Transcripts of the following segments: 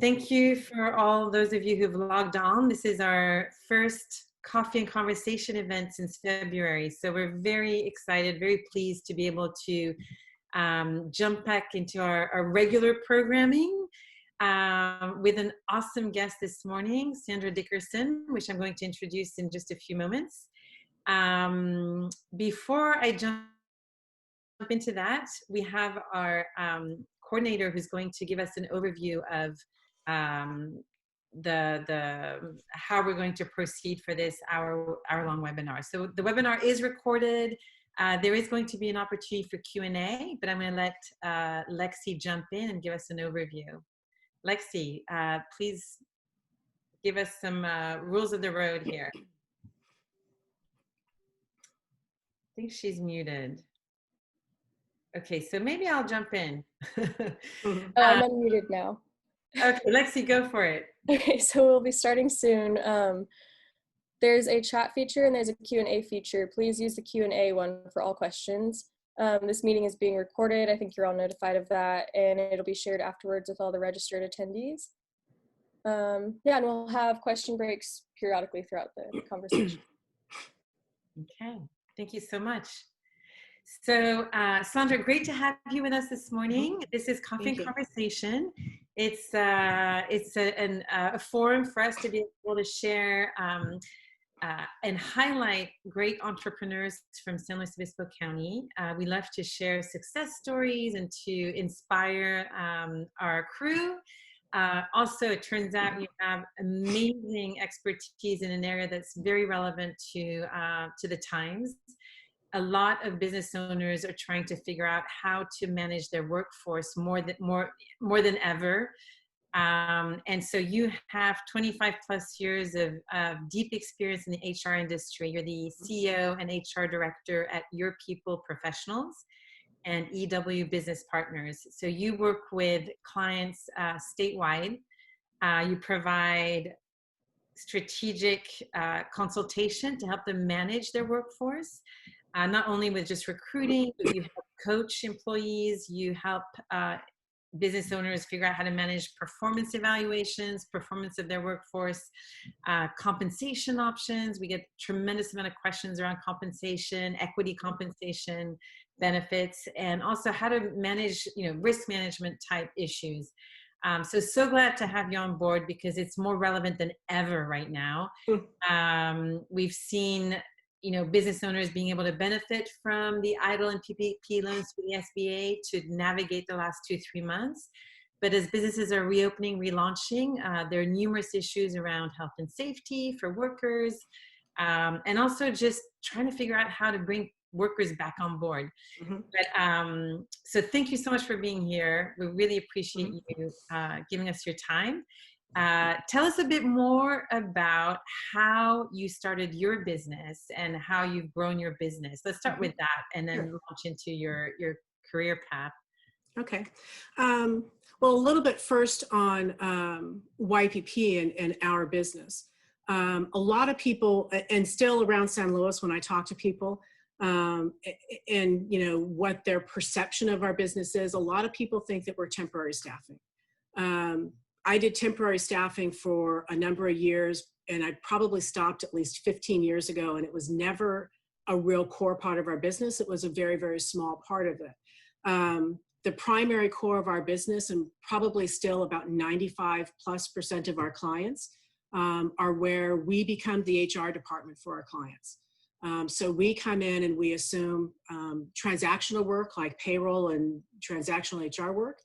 Thank you for all those of you who've logged on. This is our first coffee and conversation event since February. So we're very excited, very pleased to be able to jump back into our regular programming with an awesome guest this morning, Sandra Dickerson, which I'm going to introduce in just a few moments. Before I jump into that, we have our coordinator who's going to give us an overview of how we're going to proceed for this hour-long webinar. So the webinar is recorded. There is going to be an opportunity for Q&A, but I'm going to let Lexi jump in and give us an overview. Lexi, please give us some rules of the road here. I think she's muted. Okay, so maybe I'll jump in. I'm unmuted now. Okay, Lexi, go for it. Okay, so we'll be starting soon. There's a chat feature and there's a Q&A feature. Please use the Q&A one for all questions. This meeting is being recorded. I think you're all notified of that, and it'll be shared afterwards with all the registered attendees. Yeah, and we'll have question breaks periodically throughout the conversation. Okay, thank you so much. So, Sandra, great to have you with us this morning. This is Coffee and Conversation. It's a forum for us to be able to share and highlight great entrepreneurs from San Luis Obispo County. We love to share success stories and to inspire our crew. Also, it turns out you have amazing expertise in an area that's very relevant to the times. A lot of business owners are trying to figure out how to manage their workforce more than ever. And so you have 25 plus years of deep experience in the HR industry. You're the CEO and HR director at Your People Professionals and EW Business Partners. So you work with clients statewide. You provide strategic consultation to help them manage their workforce. Not only with just recruiting, but you help coach employees, you help business owners figure out how to manage performance evaluations, performance of their workforce, compensation options. We get a tremendous amount of questions around compensation, equity compensation, benefits, and also how to manage, risk management type issues. So glad to have you on board because it's more relevant than ever right now. We've seen business owners being able to benefit from the EIDL and PPP loans for the SBA to navigate the last 2-3 months. But as businesses are reopening, relaunching, there are numerous issues around health and safety for workers, and also just trying to figure out how to bring workers back on board. But so thank you so much for being here. We really appreciate you giving us your time. Tell us a bit more about how you started your business and how you've grown your business. Let's start with that and then launch into your career path. Okay. Well, a little bit first on YPP and our business. A lot of people, and still around San Luis when I talk to people, and what their perception of our business is, a lot of people think that we're temporary staffing. I did temporary staffing for a number of years, and I probably stopped at least 15 years ago, and it was never a real core part of our business. It was a very, very small part of it. The primary core of our business, and probably still about 95+% of our clients, are where we become the HR department for our clients. So we come in and we assume transactional work like payroll and transactional HR work,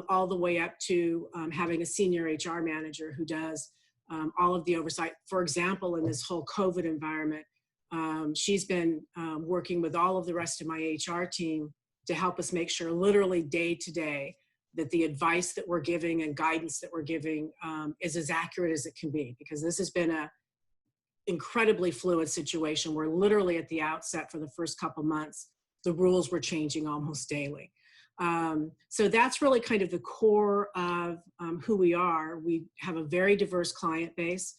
all the way up to having a senior HR manager who does all of the oversight. For example, in this whole COVID environment, she's been working with all of the rest of my HR team to help us make sure literally day to day that the advice that we're giving and guidance that we're giving is as accurate as it can be, because this has been a incredibly fluid situation where literally at the outset for the first couple months, the rules were changing almost daily. So that's really kind of the core of who we are. We have a very diverse client base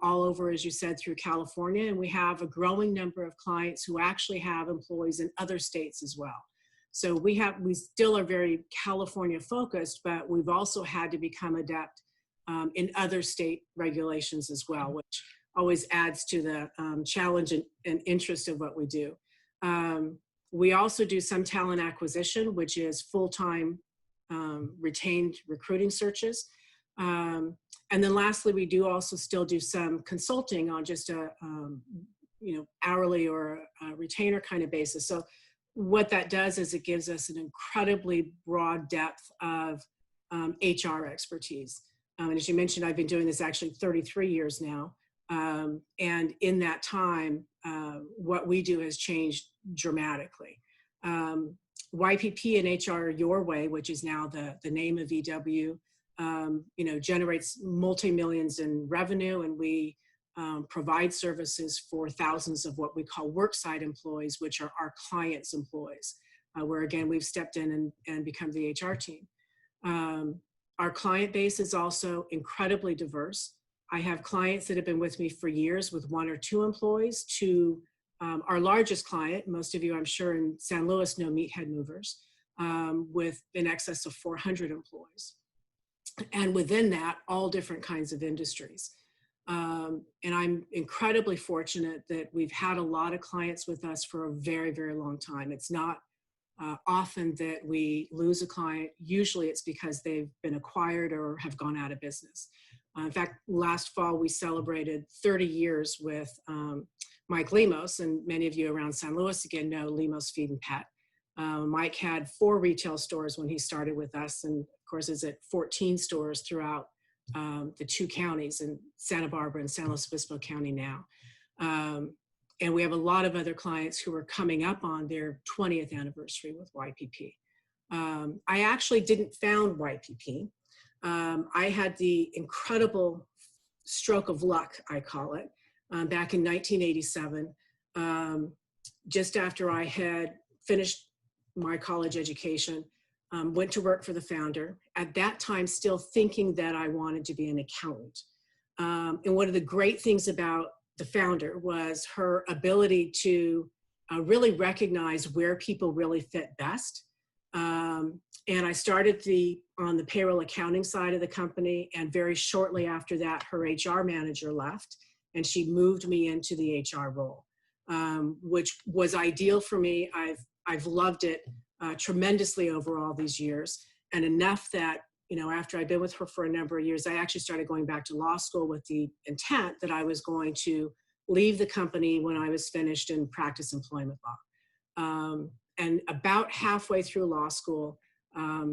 all over, as you said, through California, and we have a growing number of clients who actually have employees in other states as well. So we still are very California focused, but we've also had to become adept in other state regulations as well, which always adds to the challenge and interest of what we do. We also do some talent acquisition, which is full-time retained recruiting searches. And then lastly, we do also still do some consulting on just a hourly or a retainer kind of basis. So what that does is it gives us an incredibly broad depth of HR expertise. And as you mentioned, I've been doing this actually 33 years now. And in that time, what we do has changed dramatically. YPP and HR Your Way, which is now the name of EW, generates multi-millions in revenue, and we provide services for thousands of what we call worksite employees, which are our clients' employees, where again, we've stepped in and become the HR team. Our client base is also incredibly diverse. I have clients that have been with me for years with 1 or 2 employees to our largest client, most of you I'm sure in San Luis know Meathead Movers, with in excess of 400 employees. And within that, all different kinds of industries. And I'm incredibly fortunate that we've had a lot of clients with us for a very, very long time. It's not often that we lose a client. Usually it's because they've been acquired or have gone out of business. In fact, last fall we celebrated 30 years with Mike Lemos, and many of you around San Luis again know Lemos Feed and Pet. Mike had 4 retail stores when he started with us, and of course is at 14 stores throughout the 2 counties in Santa Barbara and San Luis Obispo County now. And we have a lot of other clients who are coming up on their 20th anniversary with YPP. I actually didn't found YPP. I had the incredible stroke of luck, I call it, back in 1987, just after I had finished my college education, went to work for the founder, at that time still thinking that I wanted to be an accountant. And one of the great things about the founder was her ability to really recognize where people really fit best. And I started on the payroll accounting side of the company, and very shortly after that, her HR manager left, and she moved me into the HR role, which was ideal for me. I've loved it tremendously over all these years, and enough that, after I'd been with her for a number of years, I actually started going back to law school with the intent that I was going to leave the company when I was finished and practice employment law. And about halfway through law school,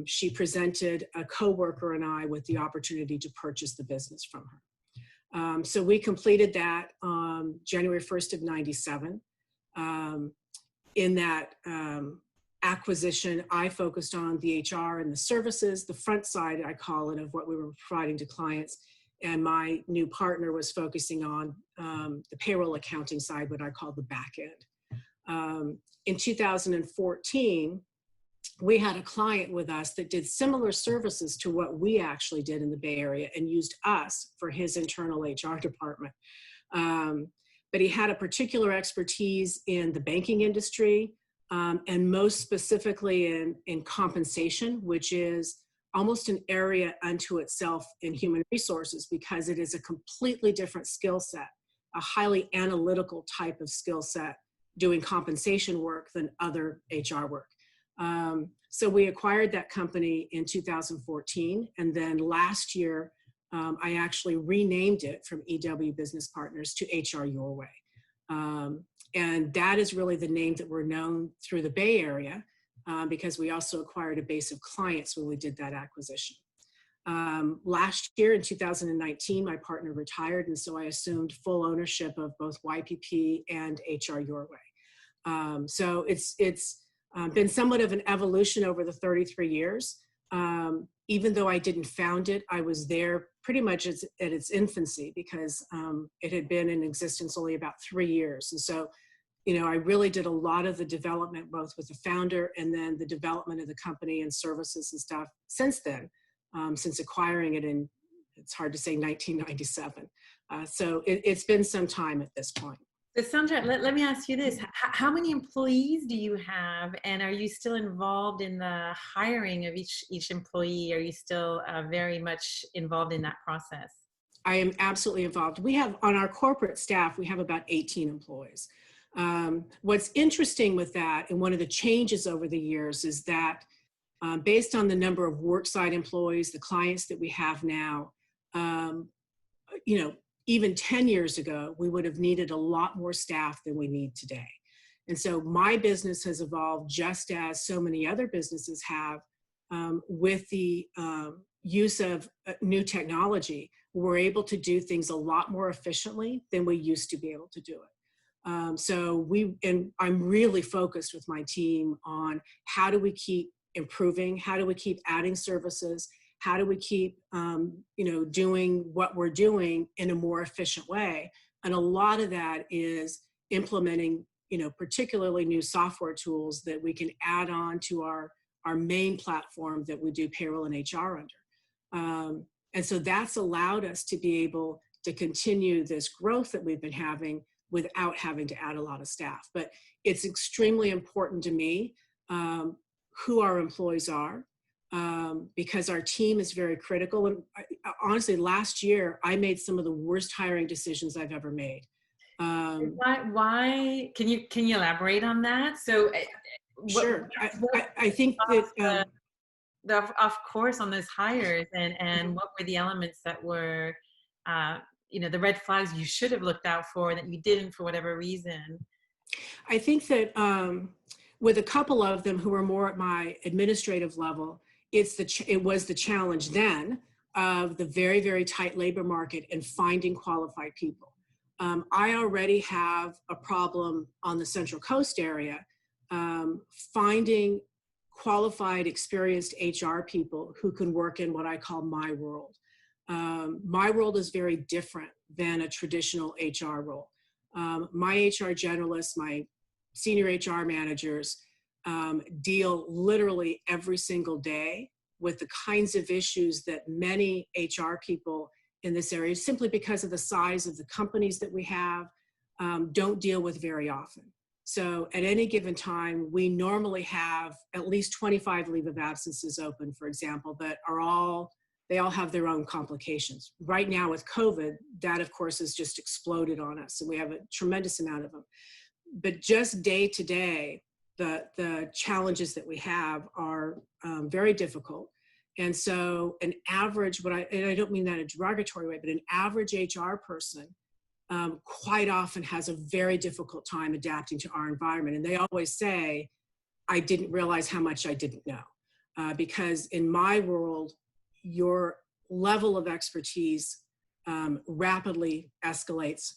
she presented a coworker and I with the opportunity to purchase the business from her. So we completed that January 1st of 97. In that acquisition, I focused on the HR and the services, the front side, I call it, of what we were providing to clients. And my new partner was focusing on the payroll accounting side, what I call the back end. In 2014, we had a client with us that did similar services to what we actually did in the Bay Area and used us for his internal HR department. But he had a particular expertise in the banking industry, and most specifically in compensation, which is almost an area unto itself in human resources, because it is a completely different skill set, a highly analytical type of skill set, doing compensation work than other HR work. So we acquired that company in 2014, and then last year, I actually renamed it from EW Business Partners to HR Your Way. And that is really the name that we're known through the Bay Area, because we also acquired a base of clients when we did that acquisition. Last year in 2019, my partner retired, and so I assumed full ownership of both YPP and HR Your Way. So it's been somewhat of an evolution over the 33 years. Even though I didn't found it, I was there pretty much at its infancy, because it had been in existence only about 3 years. And so, I really did a lot of the development, both with the founder and then the development of the company and services and stuff since then, since acquiring it in, it's hard to say, 1997. So it's been some time at this point. So Sandra, let me ask you this. How many employees do you have, and are you still involved in the hiring of each employee? Are you still very much involved in that process? I am absolutely involved. We have, on our corporate staff, we have about 18 employees. What's interesting with that, and one of the changes over the years, is that based on the number of worksite employees, the clients that we have now, um, you know, even 10 years ago, we would have needed a lot more staff than we need today. And so my business has evolved just as so many other businesses have, with the use of new technology. We're able to do things a lot more efficiently than we used to be able to do it. And I'm really focused with my team on how do we keep improving, how do we keep adding services, how do we keep doing what we're doing in a more efficient way. And a lot of that is implementing particularly new software tools that we can add on to our main platform that we do payroll and HR under. And so that's allowed us to be able to continue this growth that we've been having without having to add a lot of staff. But it's extremely important to me who our employees are, because our team is very critical. And honestly, last year, I made some of the worst hiring decisions I've ever made. Why? Can you elaborate on that? So, sure. I think that of course on those hires, and what were the elements that were the red flags you should have looked out for that you didn't for whatever reason? I think that with a couple of them who were more at my administrative level, it was the challenge then of the very, very tight labor market and finding qualified people. I already have a problem on the Central Coast area, finding qualified, experienced HR people who can work in what I call my world. My world is very different than a traditional HR role. My HR generalists, my senior HR managers deal literally every single day with the kinds of issues that many HR people in this area, simply because of the size of the companies that we have, don't deal with very often. So at any given time, we normally have at least 25 leave of absences open, for example, that they all have their own complications. Right now with COVID, that of course has just exploded on us, and we have a tremendous amount of them. But just day to day, the challenges that we have are very difficult. And so an average, and I don't mean that in a derogatory way, but an average HR person quite often has a very difficult time adapting to our environment. And they always say, I didn't realize how much I didn't know. Because in my world, your level of expertise rapidly escalates,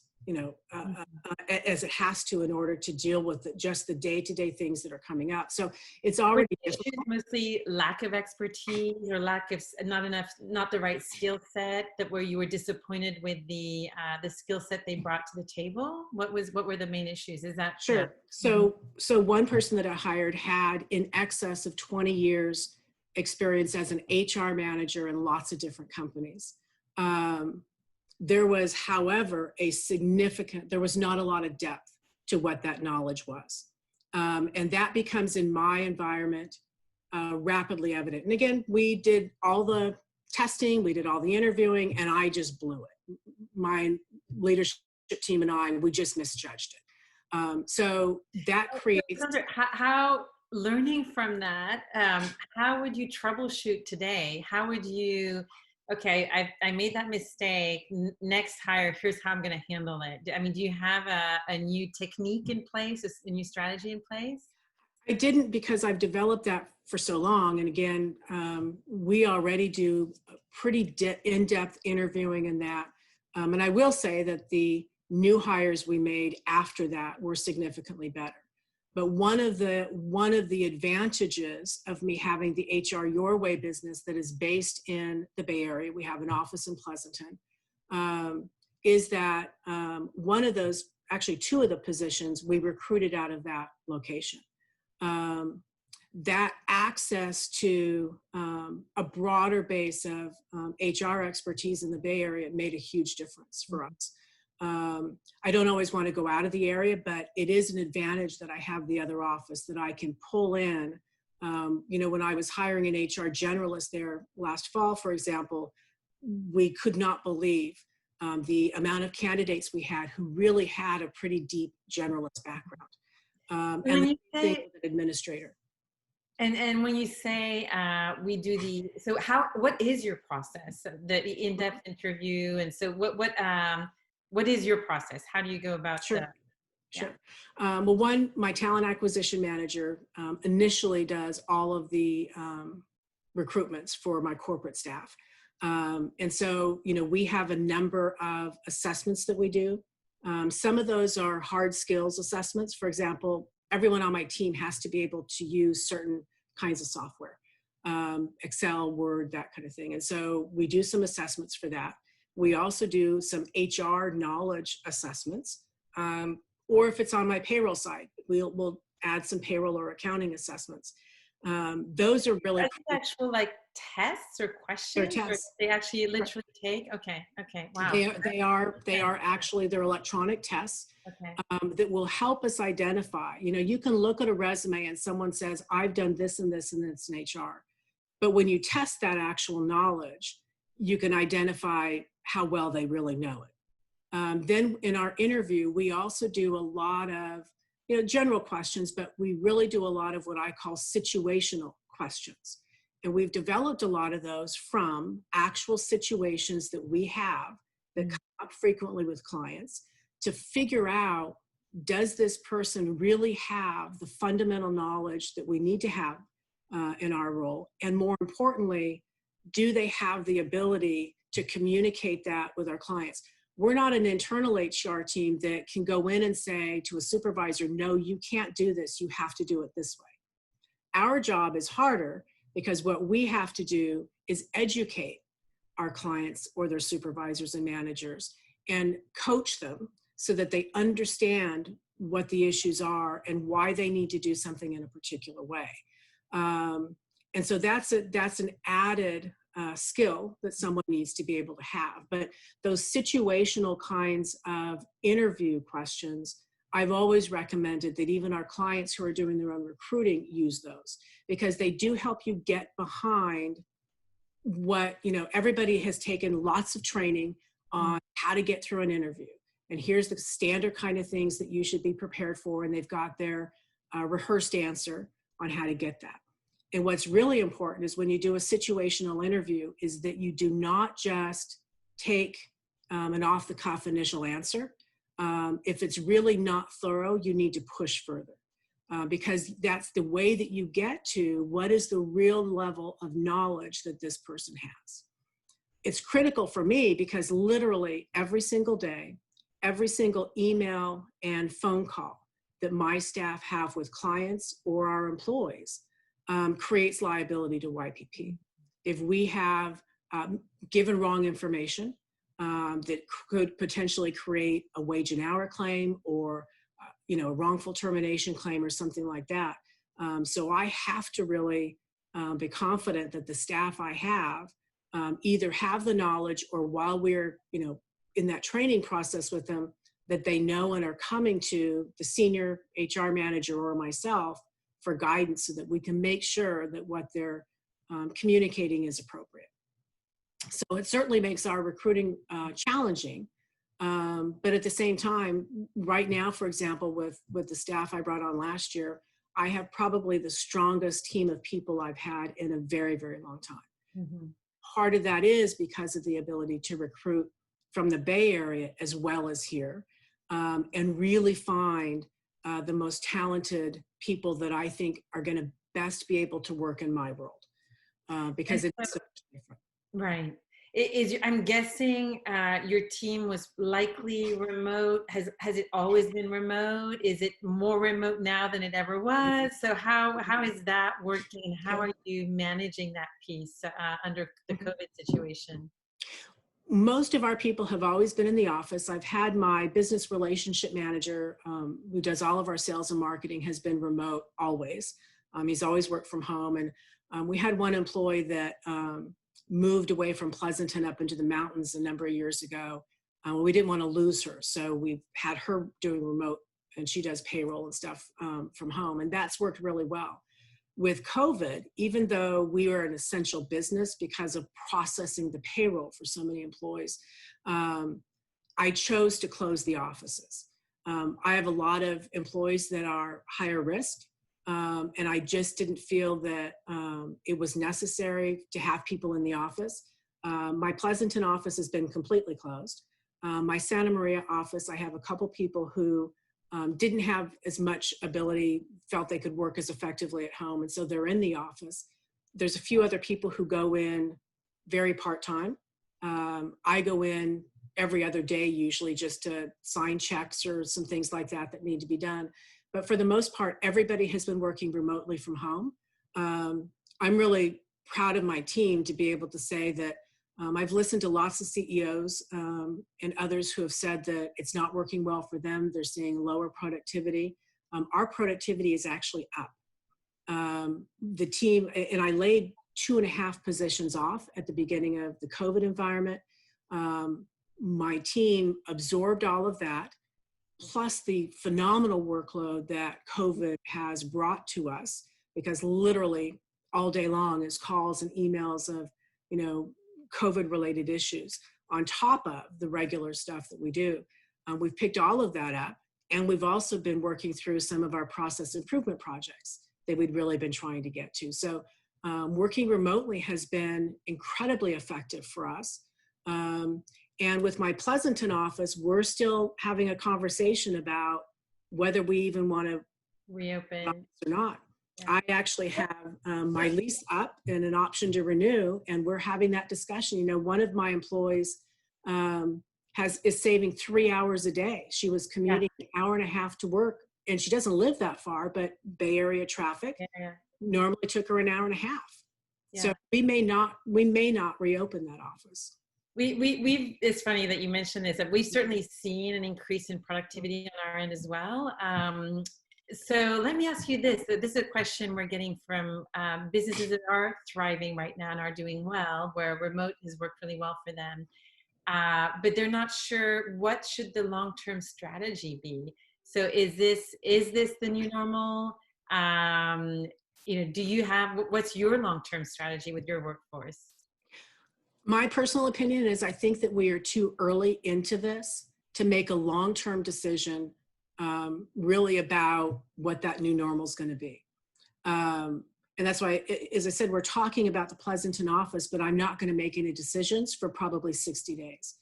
as it has to in order to deal with just the day-to-day things that are coming up. So it's already difficult. Mostly lack of expertise, or lack of not the right skill set, that where you were disappointed with the skill set they brought to the table. What were the main issues? Is that sure? So one person that I hired had in excess of 20 years experience as an HR manager in lots of different companies. There was, however, there was not a lot of depth to what that knowledge was. And that becomes, in my environment, rapidly evident. And again, we did all the testing, we did all the interviewing, and I just blew it. My leadership team and we just misjudged it. So that creates... Sandra, how learning from that, how would you troubleshoot today? How would you... Okay, I made that mistake. Next hire, here's how I'm going to handle it. I mean, do you have a new technique in place, a new strategy in place? I didn't, because I've developed that for so long. And again, we already do pretty in-depth interviewing in that. And I will say that the new hires we made after that were significantly better. But one of the advantages of me having the HR Your Way business that is based in the Bay Area, we have an office in Pleasanton, is that one of those, actually two of the positions, we recruited out of that location. That access to a broader base of HR expertise in the Bay Area made a huge difference for us. I don't always want to go out of the area, but it is an advantage that I have the other office that I can pull in. When I was hiring an HR generalist there last fall, for example, we could not believe the amount of candidates we had who really had a pretty deep generalist background. And when the you same thing say, with an administrator. and when you say we do so what is your process, the in-depth interview, and so what is your process? How do you go about Sure. the, Sure. Well, my talent acquisition manager initially does all of the recruitments for my corporate staff. And so, we have a number of assessments that we do. Some of those are hard skills assessments. For example, everyone on my team has to be able to use certain kinds of software, Excel, Word, that kind of thing. And so we do some assessments for that. We also do some HR knowledge assessments. Or if it's on my payroll side, we'll add some payroll or accounting assessments. Those are really are these actual like tests or questions, or tests. they actually literally take? Okay. Wow. They are actually, they're electronic tests Okay. that will help us identify. You can look at a resume and someone says, I've done this and this and this in HR. But when you test that actual knowledge, you can identify how well they really know it. Then in our interview, we also do a lot of general questions, but we really do a lot of what I call situational questions. And we've developed a lot of those from actual situations that we have that come up frequently with clients to figure out, does this person really have the fundamental knowledge that we need to have in our role? And more importantly, do they have the ability to communicate that with our clients? We're not an internal HR team that can go in and say to a supervisor, no, you can't do this. You have to do it this way. Our job is harder because what we have to do is educate our clients or their supervisors and managers and coach them so that they understand what the issues are and why they need to do something in a particular way. And so that's an added skill that someone needs to be able to have. But those situational kinds of interview questions, I've always recommended that even our clients who are doing their own recruiting use those, because they do help you get behind what, everybody has taken lots of training on how to get through an interview. And here's the standard kind of things that you should be prepared for. And they've got their rehearsed answer on how to get that. And what's really important is when you do a situational interview is that you do not just take an off-the-cuff initial answer. If it's really not thorough, you need to push further because that's the way that you get to what is the real level of knowledge that this person has. It's critical for me because literally every single day, every single email and phone call that my staff have with clients or our employees creates liability to YPP. If we have given wrong information that could potentially create a wage and hour claim or a wrongful termination claim or something like that. So I have to really be confident that the staff I have either have the knowledge or while we're in that training process with them, that they know and are coming to the senior HR manager or myself for guidance so that we can make sure that what they're communicating is appropriate. So it certainly makes our recruiting challenging. But at the same time, right now, for example, with the staff I brought on last year, I have probably the strongest team of people I've had in a very, very long time. Mm-hmm. Part of that is because of the ability to recruit from the Bay Area as well as here and really find the most talented people that I think are going to best be able to work in my world because it's so different. Right. I'm guessing your team was likely remote. Has it always been remote? Is it more remote now than it ever was? So how is that working? How are you managing that piece under the COVID situation? Most of our people have always been in the office. I've had my business relationship manager who does all of our sales and marketing has been remote always. He's always worked from home. And we had one employee that moved away from Pleasanton up into the mountains a number of years ago. We didn't want to lose her. So we've had her doing remote, and she does payroll and stuff from home. And that's worked really well. With COVID, even though we are an essential business because of processing the payroll for so many employees, I chose to close the offices. I have a lot of employees that are higher risk, and I just didn't feel that it was necessary to have people in the office. My Pleasanton office has been completely closed. My Santa Maria office, I have a couple people who didn't have as much ability, felt they could work as effectively at home, and so they're in the office. There's a few other people who go in very part-time. I go in every other day, usually just to sign checks or some things like that that need to be done. But for the most part, everybody has been working remotely from home. I'm really proud of my team to be able to say that I've listened to lots of CEOs and others who have said that it's not working well for them. They're seeing lower productivity. Our productivity is actually up. The team, and I laid 2.5 positions off at the beginning of the COVID environment. My team absorbed all of that, plus the phenomenal workload that COVID has brought to us, because literally all day long is calls and emails of, COVID related issues on top of the regular stuff that we do. We've picked all of that up, and we've also been working through some of our process improvement projects that we'd really been trying to get to. So working remotely has been incredibly effective for us. And with my Pleasanton office, we're still having a conversation about whether we even want to reopen or not. Yeah. I actually have my lease up and an option to renew, and we're having that discussion. One of my employees is saving 3 hours a day. She was commuting an hour and a half to work, and she doesn't live that far, but Bay Area traffic normally took her an hour and a half. So we may not reopen that office. We've it's funny that you mentioned this, that we've certainly seen an increase in productivity on our end as well. So let me ask you this. This is a question we're getting from businesses that are thriving right now and are doing well, where remote has worked really well for them. But they're not sure what should the long-term strategy be. So is this the new normal? What's your long-term strategy with your workforce? My personal opinion is I think that we are too early into this to make a long-term decision really about what that new normal is going to be. And that's why, as I said, we're talking about the Pleasanton office, but I'm not going to make any decisions for probably 60 days.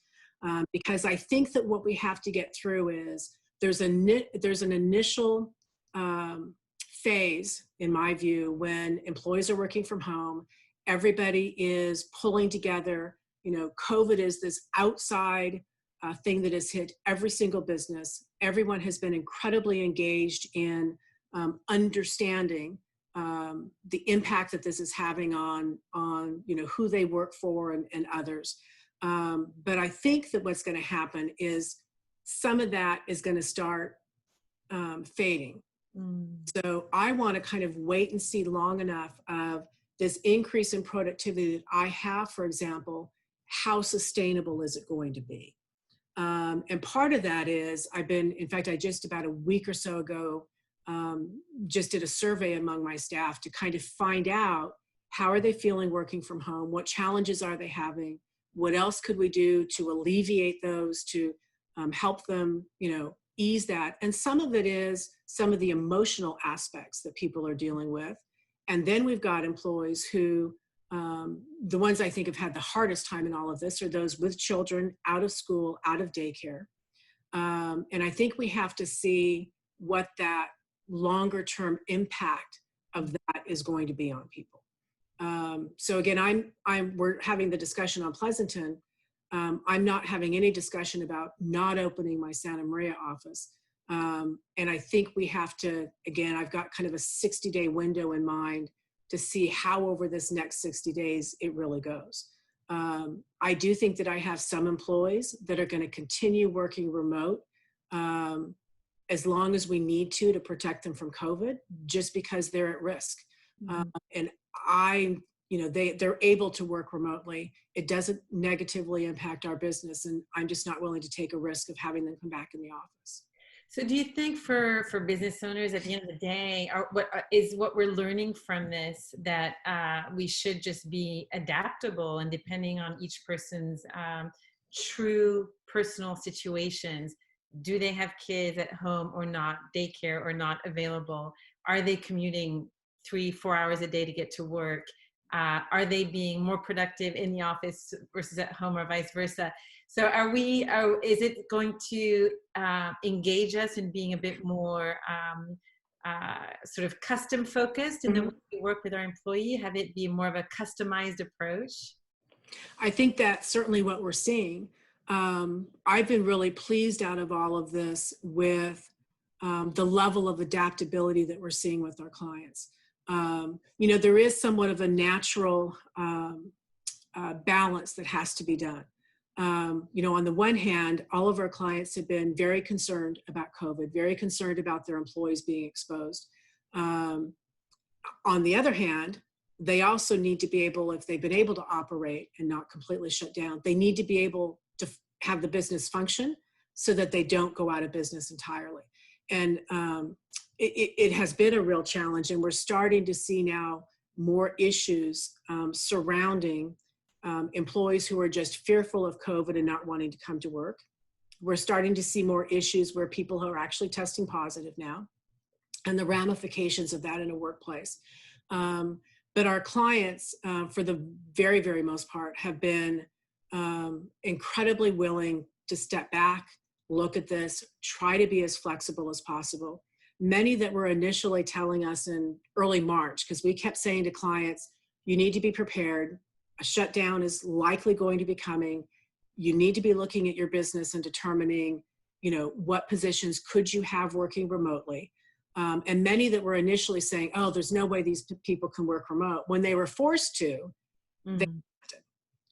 Because I think that what we have to get through is there's an initial phase, in my view, when employees are working from home, everybody is pulling together. COVID is this outside thing that has hit every single business. Everyone has been incredibly engaged in understanding the impact that this is having on who they work for and others. But I think that what's going to happen is some of that is going to start fading. So I want to kind of wait and see long enough of this increase in productivity that I have, for example, how sustainable is it going to be? And part of that is I just about a week or so ago, just did a survey among my staff to kind of find out how are they feeling working from home? What challenges are they having? What else could we do to alleviate those, to help them, ease that? And some of it is some of the emotional aspects that people are dealing with. And then we've got employees who, the ones I think have had the hardest time in all of this are those with children out of school, out of daycare. And I think we have to see what that longer term impact of that is going to be on people. So again, we're having the discussion on Pleasanton. I'm not having any discussion about not opening my Santa Maria office. And I think we have to, again, I've got kind of a 60-day window in mind to see how over this next 60 days it really goes. I do think that I have some employees that are going to continue working remote as long as we need to protect them from COVID, just because they're at risk. And they're able to work remotely. It doesn't negatively impact our business, and I'm just not willing to take a risk of having them come back in the office. So do you think for business owners at the end of the day, what we're learning from this, that we should just be adaptable, and depending on each person's true personal situations, do they have kids at home or not, daycare or not available? Are they commuting 3-4 hours a day to get to work? Are they being more productive in the office versus at home, or vice versa? So is it going to engage us in being a bit more sort of custom focused in the way we work with our employee? Have it be more of a customized approach? I think that's certainly what we're seeing. I've been really pleased out of all of this with the level of adaptability that we're seeing with our clients. There is somewhat of a natural balance that has to be done. On the one hand, all of our clients have been very concerned about COVID, very concerned about their employees being exposed. On the other hand, they also need to be able, if they've been able to operate and not completely shut down, they need to be able to have the business function so that they don't go out of business entirely. And it has been a real challenge, and we're starting to see now more issues surrounding employees who are just fearful of COVID and not wanting to come to work. We're starting to see more issues where people are actually testing positive now, and the ramifications of that in a workplace. But our clients, for the very, very most part, have been incredibly willing to step back, look at this, try to be as flexible as possible. Many that were initially telling us in early March, because we kept saying to clients, you need to be prepared. A shutdown is likely going to be coming. You need to be looking at your business and determining, what positions could you have working remotely. And many that were initially saying, oh, there's no way these people can work remote. When they were forced to, they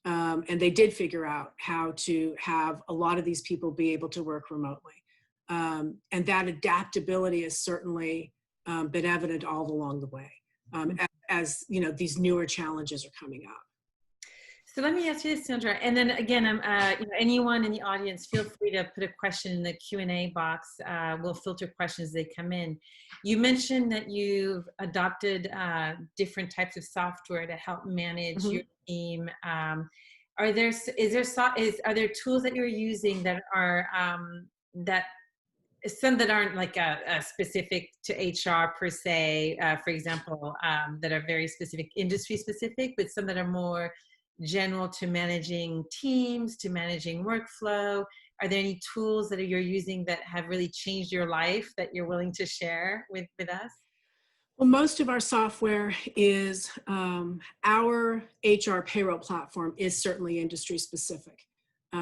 and they did figure out how to have a lot of these people be able to work remotely. And that adaptability has certainly been evident all along the way as these newer challenges are coming up. So let me ask you this, Sandra, and then again, anyone in the audience, feel free to put a question in the Q&A box. We'll filter questions as they come in. You mentioned that you've adopted different types of software to help manage your team. Are there tools that you're using that are some that aren't like a specific to HR per se, for example, that are very specific, industry specific, but some that are more general to managing teams, to managing workflow? Are there any tools that you're using that have really changed your life that you're willing to share with us? Well, most of our software is, our HR payroll platform is certainly industry specific,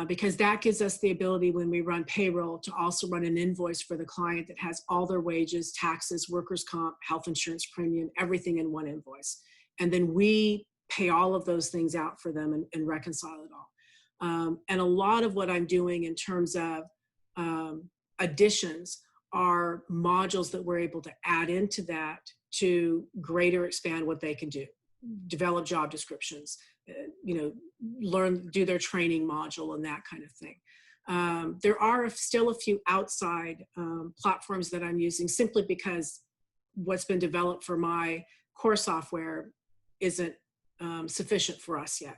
because that gives us the ability when we run payroll to also run an invoice for the client that has all their wages, taxes, workers' comp, health insurance premium, everything in one invoice. And then we pay all of those things out for them and reconcile it all. And a lot of what I'm doing in terms of additions are modules that we're able to add into that to greater expand what they can do, develop job descriptions, do their training module and that kind of thing. There are still a few outside platforms that I'm using simply because what's been developed for my core software isn't sufficient for us yet.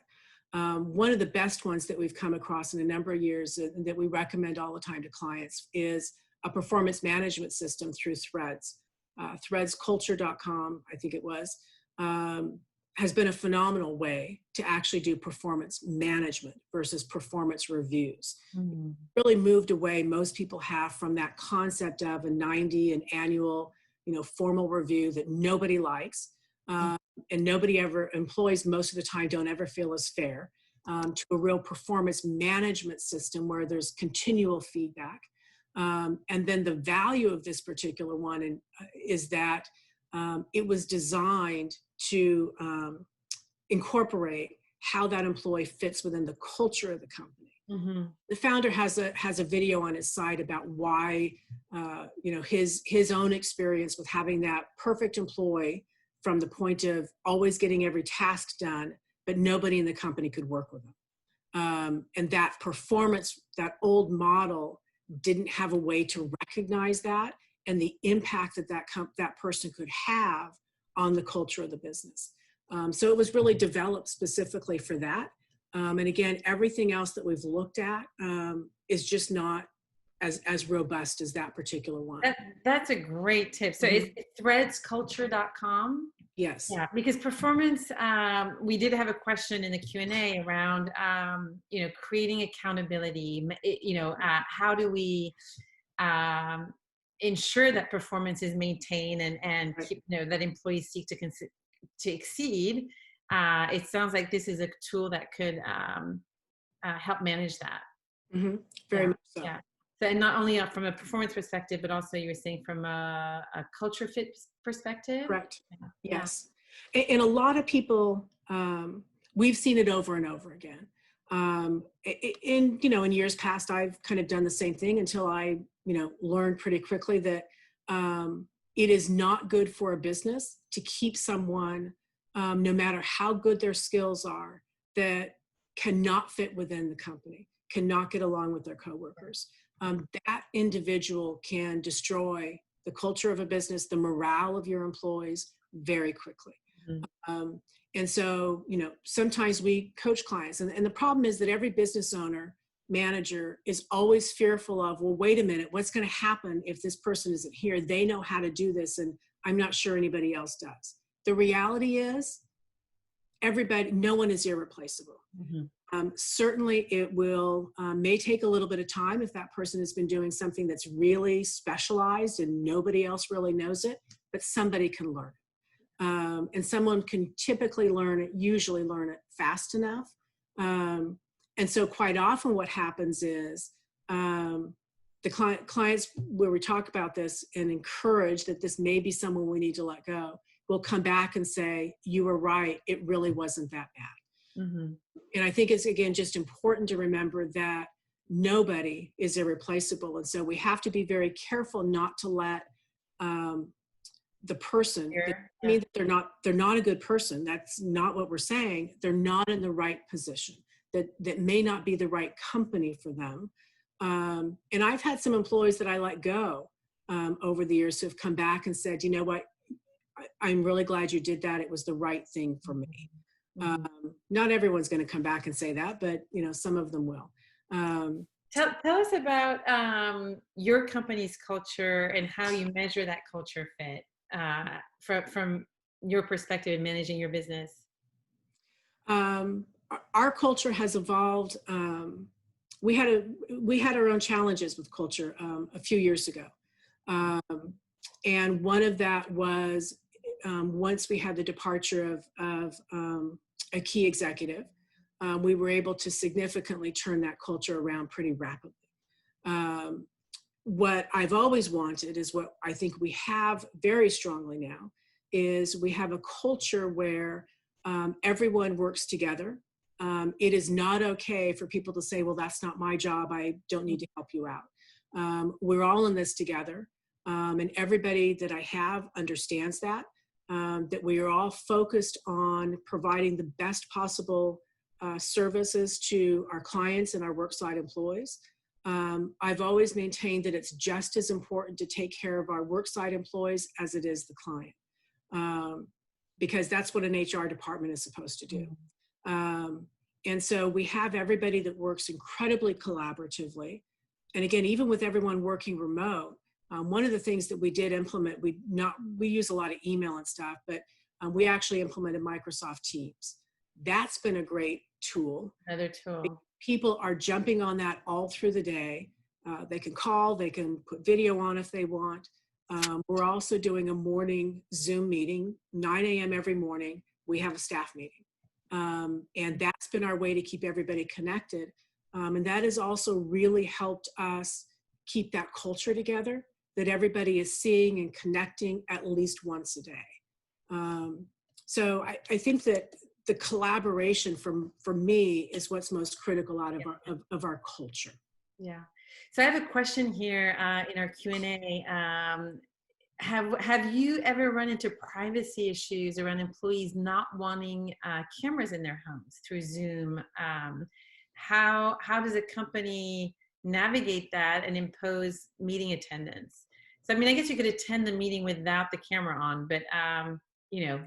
One of the best ones that we've come across in a number of years that we recommend all the time to clients is a performance management system through Threads. Threadsculture.com, I think it was, has been a phenomenal way to actually do performance management versus performance reviews. Really moved away, most people have, from that concept of a 90 an annual, formal review that nobody likes. And employees most of the time don't ever feel as fair, to a real performance management system where there's continual feedback. And then the value of this particular one is that it was designed to incorporate how that employee fits within the culture of the company. The founder has a video on his site about why, his own experience with having that perfect employee from the point of always getting every task done, but nobody in the company could work with them. And that performance, that old model didn't have a way to recognize that and the impact that that person could have on the culture of the business. So it was really developed specifically for that. And again, everything else that we've looked at is just not as robust as that particular one. That's a great tip. So it's threadsculture.com. Yes. Yeah, because performance, we did have a question in the Q&A around, creating accountability. How do we ensure that performance is maintained and keep, that employees seek to exceed? It sounds like this is a tool that could help manage that. Mm-hmm. Very much so. Yeah. So, and not only from a performance perspective, but also you were saying from a culture fit perspective. Correct. Yeah. Yes. And a lot of people, we've seen it over and over again. In years past, I've kind of done the same thing until I, learned pretty quickly that it is not good for a business to keep someone, no matter how good their skills are, that cannot fit within the company, cannot get along with their coworkers. That individual can destroy the culture of a business, the morale of your employees very quickly. Mm-hmm. And so, sometimes we coach clients, and the problem is that every business owner, manager is always fearful of, well, wait a minute, what's going to happen if this person isn't here? They know how to do this, and I'm not sure anybody else does. The reality is, no one is irreplaceable. Mm-hmm. Certainly it will, may take a little bit of time if that person has been doing something that's really specialized and nobody else really knows it, but somebody can learn it. And someone can usually learn it fast enough. And so quite often what happens is the clients, where we talk about this and encourage that this may be someone we need to let go, will come back and say, you were right, it really wasn't that bad. Mm-hmm. And I think it's, again, just important to remember that nobody is irreplaceable. And so we have to be very careful not to let the person, mean that they're not a good person. That's not what we're saying. They're not in the right position, that may not be the right company for them. And I've had some employees that I let go over the years who have come back and said, you know what, I'm really glad you did that. It was the right thing for me. Not everyone's going to come back and say that, but some of them will. Tell us about your company's culture and how you measure that culture fit from your perspective in managing your business. Our culture has evolved. We had our own challenges with culture a few years ago, and one of that was once we had the departure of a key executive, we were able to significantly turn that culture around pretty rapidly. What I've always wanted is what I think we have very strongly now is we have a culture where everyone works together. It is not okay for people to say, well, that's not my job, I don't need to help you out. We're all in this together. And everybody that I have understands that we are all focused on providing the best possible services to our clients and our worksite employees. I've always maintained that it's just as important to take care of our worksite employees as it is the client, because that's what an HR department is supposed to do. And so we have everybody that works incredibly collaboratively. And again, even with everyone working remote, one of the things that we did implement, we use a lot of email and stuff, but we actually implemented Microsoft Teams. That's been a great tool. Another tool. People are jumping on that all through the day. They can call, they can put video on if they want. We're also doing a morning Zoom meeting, 9 a.m. every morning. We have a staff meeting. And that's been our way to keep everybody connected. And that has also really helped us keep that culture together, that everybody is seeing and connecting at least once a day. So I think that the collaboration for me is what's most critical out of our culture. Yeah. So I have a question here in our Q&A. have you ever run into privacy issues around employees not wanting cameras in their homes through Zoom? How does a company navigate that and impose meeting attendance? So, I mean, I guess you could attend the meeting without the camera on, but you know.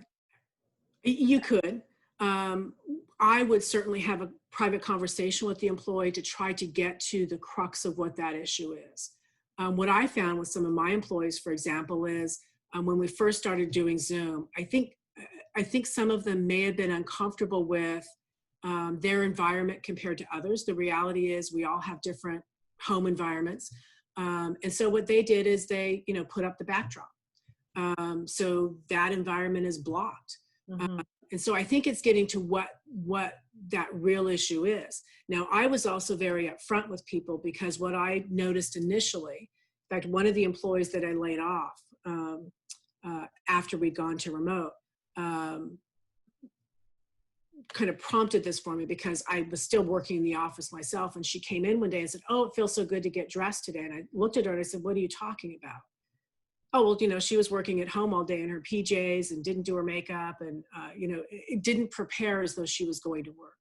You could. I would certainly have a private conversation with the employee to try to get to the crux of what that issue is. What I found with some of my employees, for example, is when we first started doing Zoom, I think some of them may have been uncomfortable with their environment compared to others. The reality is we all have different home environments. And so what they did is they, put up the backdrop. So that environment is blocked. Mm-hmm. And so I think it's getting to what that real issue is. Now, I was also very upfront with people because what I noticed initially, in fact, one of the employees that I laid off after we'd gone to remote kind of prompted this for me because I was still working in the office myself. And she came in one day and said, "Oh, it feels so good to get dressed today." And I looked at her and I said, "What are you talking about?" "Oh, well, she was working at home all day in her PJs and didn't do her makeup and, it didn't prepare as though she was going to work."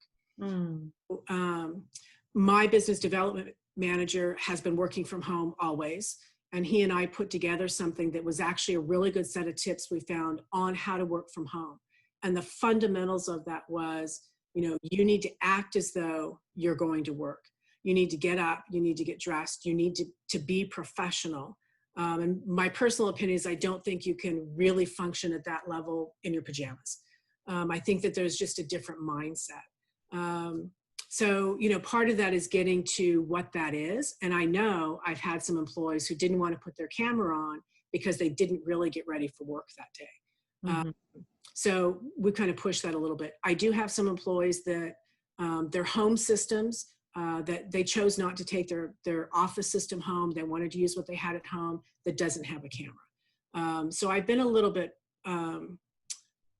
My business development manager has been working from home always. And he and I put together something that was actually a really good set of tips we found on how to work from home. And the fundamentals of that was, you need to act as though you're going to work. You need to get up, you need to get dressed, you need to be professional. And my personal opinion is I don't think you can really function at that level in your pajamas. I think that there's just a different mindset. So, part of that is getting to what that is. And I know I've had some employees who didn't want to put their camera on because they didn't really get ready for work that day. Mm-hmm. So we kind of push that a little bit. I do have some employees that their home systems, that they chose not to take their office system home. They wanted to use what they had at home that doesn't have a camera. So I've been a little bit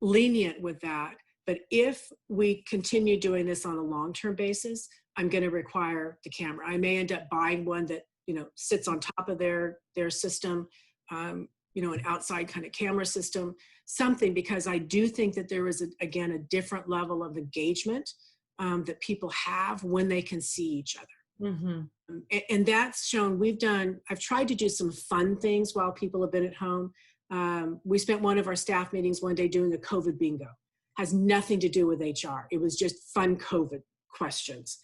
lenient with that. But if we continue doing this on a long-term basis, I'm going to require the camera. I may end up buying one that, sits on top of their system, an outside kind of camera system, something, because I do think that there is, again, a different level of engagement that people have when they can see each other. Mm-hmm. And that's shown. I've tried to do some fun things while people have been at home. We spent one of our staff meetings one day doing a COVID bingo. Has nothing to do with HR. It was just fun COVID questions.